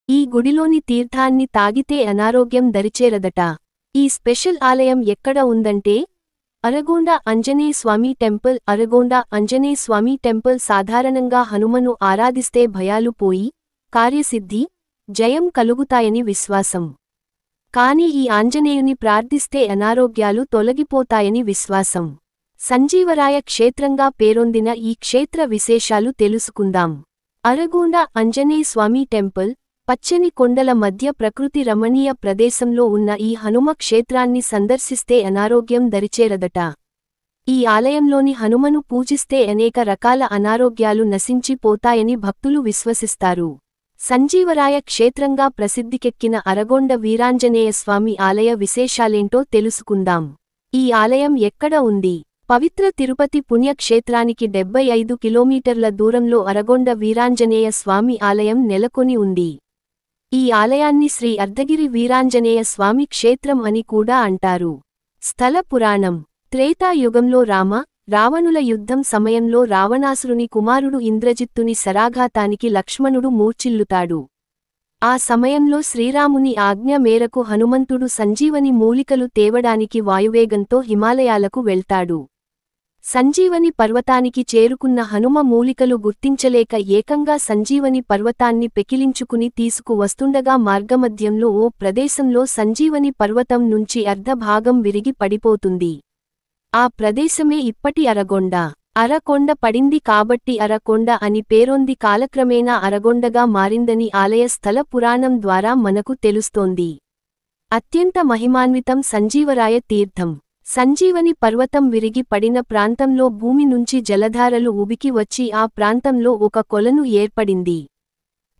ఈ గుడిలోని తీర్థాన్ని తాగితే అనారోగ్యం దరిచేరదట. ఈ స్పెషల్ ఆలయం ఎక్కడ ఉందంటే అరగొండ ఆంజనేయ స్వామి టెంపుల్. అరగొండ ఆంజనేయ స్వామి టెంపుల్ సాధారణంగా హనుమను ఆరాధిస్తే భయాలు పోయి కార్యసిద్ధి, జయం కలుగుతాయని విశ్వాసం. కాని ఈ ఆంజనేయుని ప్రార్థిస్తే అనారోగ్యాలు తొలగిపోతాయని విశ్వాసం. సంజీవరాయ క్షేత్రంగా పేరొందిన ఈ క్షేత్ర విశేషాలు తెలుసుకుందాం. అరగొండ ఆంజనేయ స్వామి టెంపుల్ పచ్చని కొండల మధ్య ప్రకృతి రమణీయ ప్రదేశంలో ఉన్న ఈ హనుమ క్షేత్రాన్ని సందర్శిస్తే అనారోగ్యం దరిచేరదట. ఈ ఆలయంలోని హనుమను పూజిస్తే అనేక రకాల అనారోగ్యాలు నశించిపోతాయని భక్తులు విశ్వసిస్తారు. సంజీవరాయ క్షేత్రంగా ప్రసిద్ధికెక్కిన అరగొండ వీరాంజనేయ స్వామి ఆలయ విశేషాలేంటో తెలుసుకుందాం. ఈ ఆలయం ఎక్కడ ఉంది? పవిత్ర తిరుపతి పుణ్యక్షేత్రానికి 75 కిలోమీటర్ల దూరంలో అరగొండ వీరాంజనేయ స్వామి ఆలయం నెలకొని ఉంది. ఈ ఆలయాన్ని శ్రీ అర్ధగిరి వీరాంజనేయ స్వామి క్షేత్రం అని కూడా అంటారు. స్థల పురాణం. త్రేతాయుగంలో రావణుల యుద్ధం సమయంలో రావణాసురుని కుమారుడు ఇంద్రజిత్తుని శరాఘాతానికి లక్ష్మణుడు మూర్ఛిల్లుతాడు. ఆ సమయంలో శ్రీరాముని ఆజ్ఞ మేరకు హనుమంతుడు సంజీవని మూలికలు తేవడానికి వాయువేగంతో హిమాలయాలకు వెళ్తాడు. సంజీవని పర్వతానికి చేరుకున్న హనుమ మూలికలు గుర్తించలేక ఏకంగా సంజీవని పర్వతాన్ని పెకిలించుకుని తీసుకు వస్తుండగా మార్గమధ్యంలో ఓ ప్రదేశంలో సంజీవని పర్వతం నుంచి అర్ధభాగం విరిగి పడిపోతుంది. ఆ ప్రదేశమే ఇప్పటి అరగొండ. అరకొండ పడింది కాబట్టి అరకొండ అని పేరొంది కాలక్రమేణా అరగొండగా మారిందని ఆలయ స్థల పురాణం ద్వారా మనకు తెలుస్తోంది. అత్యంత మహిమాన్వితం సంజీవరాయ తీర్థం. సంజీవని పర్వతం విరిగి పడిన ప్రాంతంలో భూమి నుంచి జలధారలు ఉబికి వచ్చి ఆ ప్రాంతంలో ఒక కొలను ఏర్పడింది.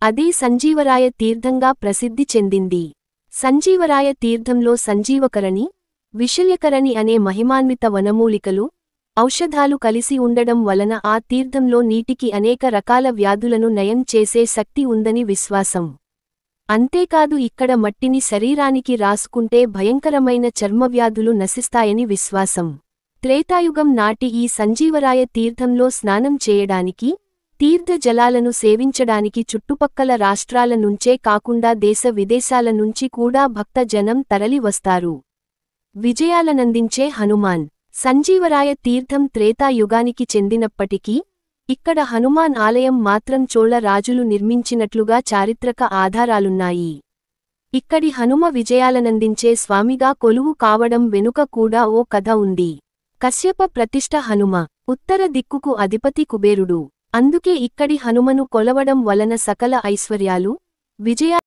అదే సంజీవరాయ తీర్థంగా ప్రసిద్ధి చెందింది. సంజీవరాయ తీర్థంలో సంజీవకరణి, విశల్యకరణి అనే మహిమాన్విత వనమూలికలు, ఔషధాలు కలిసి ఉండడం వలన ఆ తీర్థంలో నీటికి అనేక రకాల వ్యాధులను నయం చేసే శక్తి ఉందని విశ్వాసం. అంతేకాదు ఇక్కడ మట్టిని శరీరానికి రాసుకుంటే భయంకరమైన చర్మవ్యాధులు నశిస్తాయని విశ్వాసం. త్రేతాయుగం నాటి ఈ సంజీవరాయ తీర్థంలో స్నానం చేయడానికి, తీర్థ జలాలను సేవించడానికి చుట్టుపక్కల రాష్ట్రాల నుంచే కాకుండా దేశ విదేశాల నుంచి కూడా భక్త జనం తరలి వస్తారు. విజయాలనందించే హనుమాన్. సంజీవరాయ తీర్థం త్రేతాయుగానికి చెందినప్పటికీ ఇక్కడ హనుమాన్ ఆలయం మాత్రం చోళ రాజులు నిర్మించినట్లుగా చారిత్రక ఆధారాలున్నాయి. ఇక్కడి హనుమ విజయాలనందించే స్వామిగా కొలువు కావడం వెనుక కూడా ఓ కథ ఉంది. కశ్యప ప్రతిష్ఠ హనుమ. ఉత్తర దిక్కుకు అధిపతి కుబేరుడు. అందుకే ఇక్కడి హనుమను కొలవడం వలన సకల ఐశ్వర్యాలు, విజయాలు